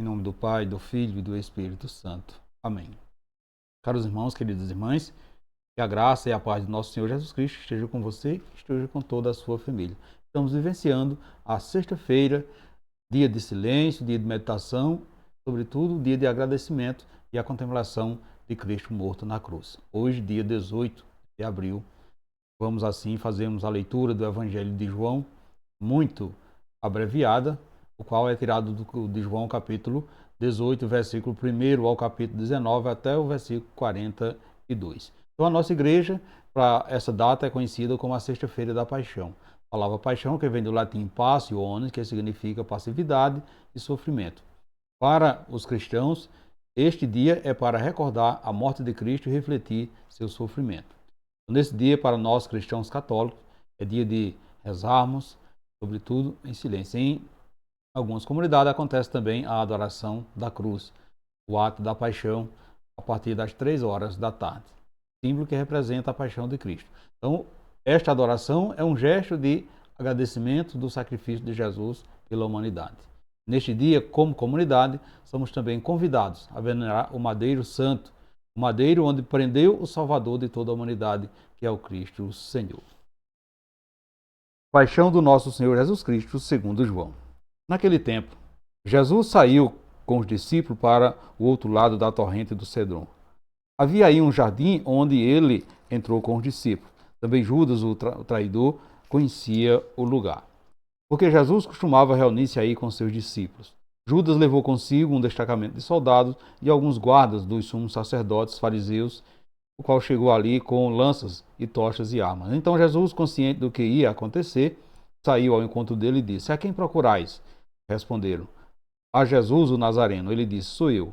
Em nome do Pai, do Filho e do Espírito Santo. Amém. Caros irmãos, queridas irmãs, que a graça e a paz do nosso Senhor Jesus Cristo esteja com você e esteja com toda a sua família. Estamos vivenciando a sexta-feira, dia de silêncio, dia de meditação, sobretudo dia de agradecimento e a contemplação de Cristo morto na cruz. Hoje, dia 18 de abril, vamos assim fazermos a leitura do Evangelho de João, muito abreviada, o qual é tirado de João capítulo 18, versículo 1 ao capítulo 19 até o versículo 42. Então a nossa igreja, para essa data, é conhecida como a Sexta-feira da Paixão. A palavra paixão, que vem do latim passiones, que significa passividade e sofrimento. Para os cristãos, este dia é para recordar a morte de Cristo e refletir seu sofrimento. Nesse dia, para nós cristãos católicos, é dia de rezarmos, sobretudo em silêncio. Em algumas comunidades acontece também a adoração da cruz, o ato da paixão, a partir das 3 horas da tarde, símbolo que representa a paixão de Cristo. Então, esta adoração é um gesto de agradecimento do sacrifício de Jesus pela humanidade. Neste dia, como comunidade, somos também convidados a venerar o Madeiro Santo, o madeiro onde prendeu o Salvador de toda a humanidade, que é o Cristo Senhor. Paixão do nosso Senhor Jesus Cristo, segundo João. Naquele tempo, Jesus saiu com os discípulos para o outro lado da torrente do Cedron. Havia aí um jardim onde ele entrou com os discípulos. Também Judas, o traidor, conhecia o lugar, porque Jesus costumava reunir-se aí com seus discípulos. Judas levou consigo um destacamento de soldados e alguns guardas dos sumos sacerdotes fariseus, o qual chegou ali com lanças e tochas e armas. Então Jesus, consciente do que ia acontecer, saiu ao encontro dele e disse: "A quem procurais?" Responderam: "A Jesus o Nazareno." Ele disse: "Sou eu."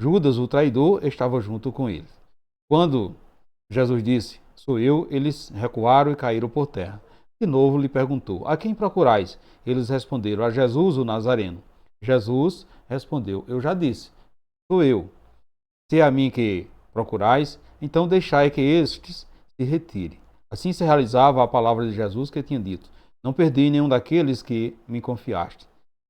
Judas, o traidor, estava junto com eles. Quando Jesus disse: "Sou eu," eles recuaram e caíram por terra. De novo lhe perguntou: "A quem procurais?" Eles responderam: "A Jesus o Nazareno." Jesus respondeu: "Eu já disse, sou eu. Se é a mim que procurais, então deixai que estes se retire." Assim se realizava a palavra de Jesus que tinha dito: "Não perdi nenhum daqueles que me confiaste."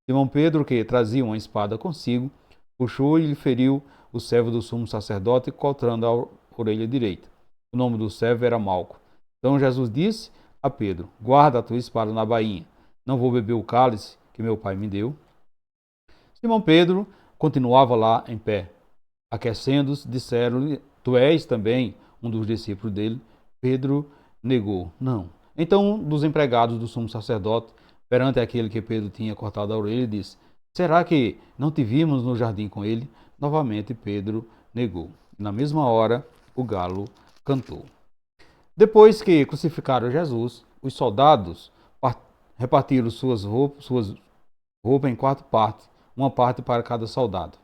Simão Pedro, que trazia uma espada consigo, puxou e lhe feriu o servo do sumo sacerdote, cortando a orelha direita. O nome do servo era Malco. Então Jesus disse a Pedro: "Guarda a tua espada na bainha. Não vou beber o cálice que meu pai me deu." Simão Pedro continuava lá em pé. Aquecendo-se, disseram-lhe: "Tu és também um dos discípulos dele?" Pedro negou: "Não." Então um dos empregados do sumo sacerdote, perante aquele que Pedro tinha cortado a orelha, disse: "Será que não te vimos no jardim com ele?" Novamente Pedro negou. Na mesma hora, o galo cantou. Depois que crucificaram Jesus, os soldados repartiram suas roupas em 4 partes, uma parte para cada soldado.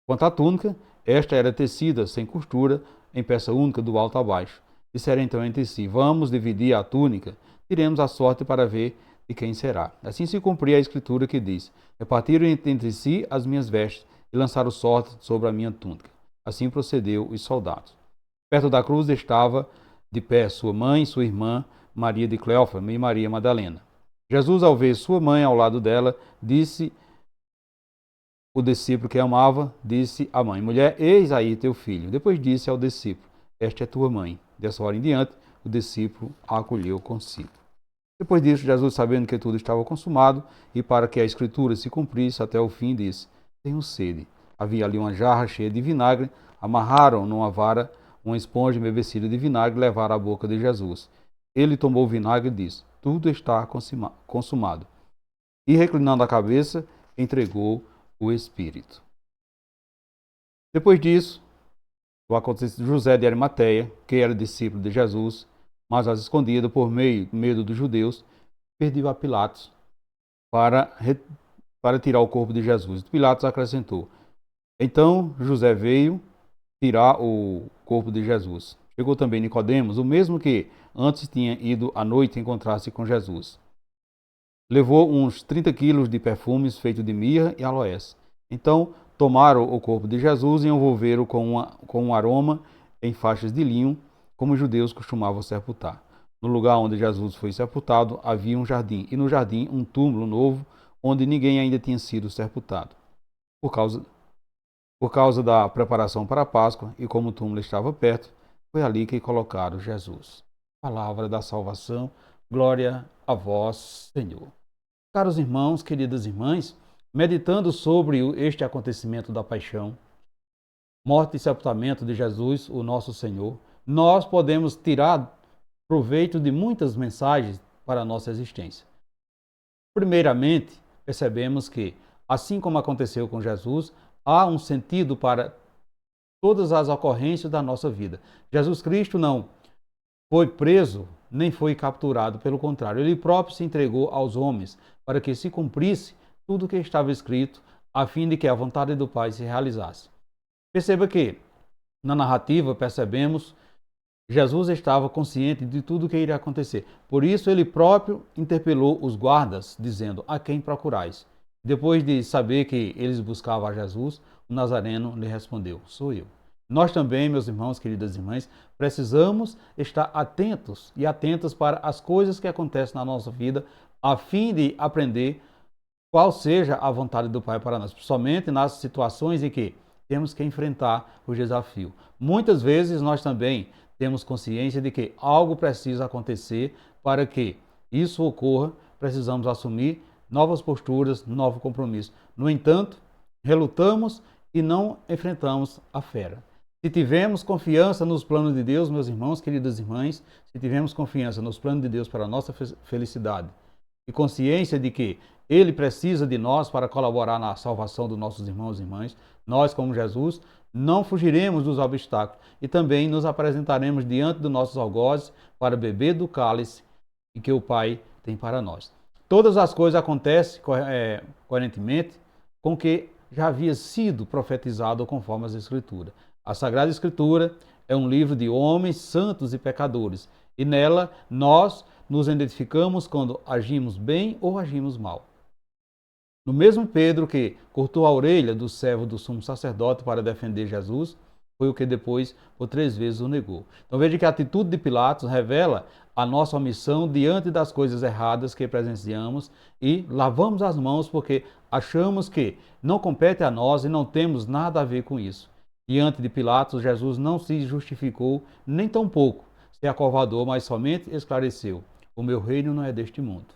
Quanto à túnica, esta era tecida sem costura, em peça única do alto a baixo. Disseram então entre si: "Vamos dividir a túnica, tiremos a sorte para ver de quem será." Assim se cumpria a escritura que diz: "Repartiram entre si as minhas vestes e lançaram sorte sobre a minha túnica." Assim procedeu os soldados. Perto da cruz estava de pé sua mãe, sua irmã, Maria de Cleófas e Maria Madalena. Jesus, ao ver sua mãe ao lado dela, disse o discípulo que amava, disse à mãe: "Mulher, eis aí teu filho." Depois disse ao discípulo: "Esta é tua mãe." Dessa hora em diante, o discípulo a acolheu consigo. Depois disso, Jesus, sabendo que tudo estava consumado, e para que a escritura se cumprisse até o fim, disse: "Tenho sede." Havia ali uma jarra cheia de vinagre, amarraram numa vara uma esponja embebecida de vinagre e levaram à boca de Jesus. Ele tomou o vinagre e disse: "Tudo está consumado." E, reclinando a cabeça, entregou o Espírito. Depois disso, o acontecimento de José de Arimateia, que era discípulo de Jesus, mas às escondidas por medo dos judeus, pediu a Pilatos para tirar o corpo de Jesus. Pilatos acrescentou: "Então José veio tirar o corpo de Jesus." Chegou também Nicodemos, o mesmo que antes tinha ido à noite encontrar-se com Jesus. Levou uns 30 quilos de perfumes feitos de mirra e aloés. Então tomaram o corpo de Jesus e envolveram com um aroma em faixas de linho, como os judeus costumavam sepultar. No lugar onde Jesus foi sepultado havia um jardim, e no jardim um túmulo novo, onde ninguém ainda tinha sido sepultado. por causa, por causa da preparação para a Páscoa, e como o túmulo estava perto, foi ali que colocaram Jesus. Palavra da salvação, glória a vós, Senhor. Caros irmãos, queridas irmãs, meditando sobre este acontecimento da paixão, morte e sepultamento de Jesus, o nosso Senhor, nós podemos tirar proveito de muitas mensagens para a nossa existência. Primeiramente, percebemos que, assim como aconteceu com Jesus, há um sentido para todas as ocorrências da nossa vida. Jesus Cristo não foi preso, nem foi capturado, pelo contrário, ele próprio se entregou aos homens para que se cumprisse tudo o que estava escrito, a fim de que a vontade do Pai se realizasse. Perceba que, na narrativa, percebemos Jesus estava consciente de tudo o que iria acontecer. Por isso, ele próprio interpelou os guardas, dizendo: a quem procurais? Depois de saber que eles buscavam a Jesus, o Nazareno lhe respondeu: sou eu. Nós também, meus irmãos, queridas irmãs, precisamos estar atentos e atentas para as coisas que acontecem na nossa vida, a fim de aprender qual seja a vontade do Pai para nós, principalmente nas situações em que temos que enfrentar o desafio. Muitas vezes nós também temos consciência de que algo precisa acontecer para que isso ocorra, precisamos assumir novas posturas, novo compromisso. No entanto, relutamos e não enfrentamos a fera. Se tivermos confiança nos planos de Deus, meus irmãos, queridas irmãs, se tivermos confiança nos planos de Deus para a nossa felicidade e consciência de que Ele precisa de nós para colaborar na salvação dos nossos irmãos e irmãs, nós, como Jesus, não fugiremos dos obstáculos e também nos apresentaremos diante dos nossos algozes para beber do cálice que o Pai tem para nós. Todas as coisas acontecem coerentemente com o que já havia sido profetizado conforme as Escrituras. A Sagrada Escritura é um livro de homens santos e pecadores, e nela nós nos identificamos quando agimos bem ou agimos mal. No mesmo Pedro que cortou a orelha do servo do sumo sacerdote para defender Jesus, foi o que depois por 3 vezes o negou. Então veja que a atitude de Pilatos revela a nossa omissão diante das coisas erradas que presenciamos e lavamos as mãos porque achamos que não compete a nós e não temos nada a ver com isso. Diante de Pilatos, Jesus não se justificou nem tampouco se acovardou, mas somente esclareceu: o meu reino não é deste mundo.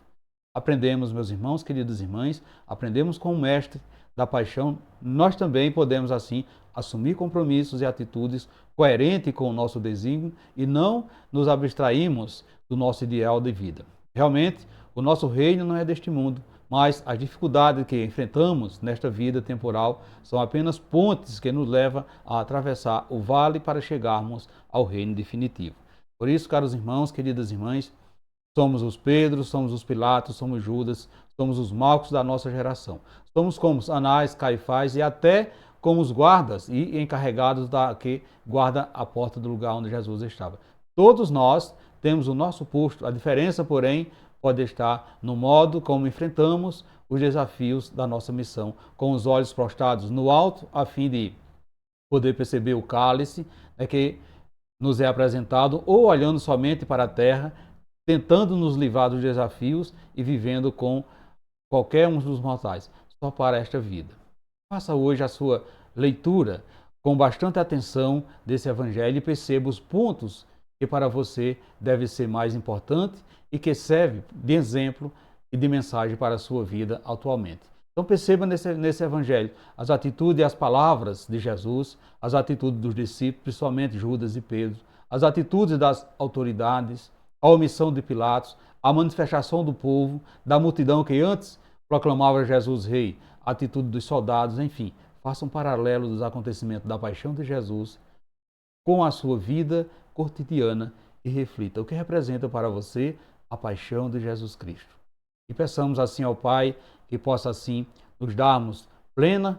Aprendemos, meus irmãos, queridas irmãs, aprendemos com o mestre da paixão, nós também podemos assim assumir compromissos e atitudes coerentes com o nosso desígnio e não nos abstrairmos do nosso ideal de vida. Realmente, o nosso reino não é deste mundo, mas as dificuldades que enfrentamos nesta vida temporal são apenas pontes que nos levam a atravessar o vale para chegarmos ao reino definitivo. Por isso, caros irmãos, queridas irmãs, somos os Pedros, somos os Pilatos, somos Judas, somos os Malcos da nossa geração. Somos como Anás, Caifás e até como os guardas e encarregados que guarda a porta do lugar onde Jesus estava. Todos nós temos o nosso posto. A diferença, porém, pode estar no modo como enfrentamos os desafios da nossa missão, com os olhos prostrados no alto, a fim de poder perceber o cálice que nos é apresentado, ou olhando somente para a terra, tentando nos livrar dos desafios e vivendo com qualquer um dos mortais, só para esta vida. Faça hoje a sua leitura com bastante atenção desse evangelho e perceba os pontos que para você deve ser mais importante e que serve de exemplo e de mensagem para a sua vida atualmente. Então perceba nesse evangelho as atitudes e as palavras de Jesus, as atitudes dos discípulos, principalmente Judas e Pedro, as atitudes das autoridades, a omissão de Pilatos, a manifestação do povo, da multidão que antes proclamava Jesus rei, a atitude dos soldados, enfim, faça um paralelo dos acontecimentos da paixão de Jesus com a sua vida cotidiana e reflita o que representa para você a paixão de Jesus Cristo. E peçamos assim ao Pai que possa assim nos darmos plena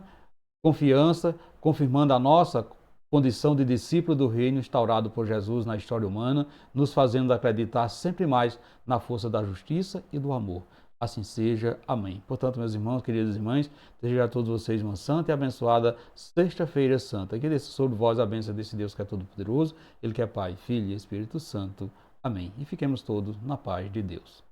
confiança, confirmando a nossa condição de discípulo do reino instaurado por Jesus na história humana, nos fazendo acreditar sempre mais na força da justiça e do amor. Assim seja. Amém. Portanto, meus irmãos, queridas irmãs, desejo a todos vocês uma santa e abençoada Sexta-feira Santa. Que desça sobre vós a bênção desse Deus que é todo-poderoso, Ele que é Pai, Filho e Espírito Santo. Amém. E fiquemos todos na paz de Deus.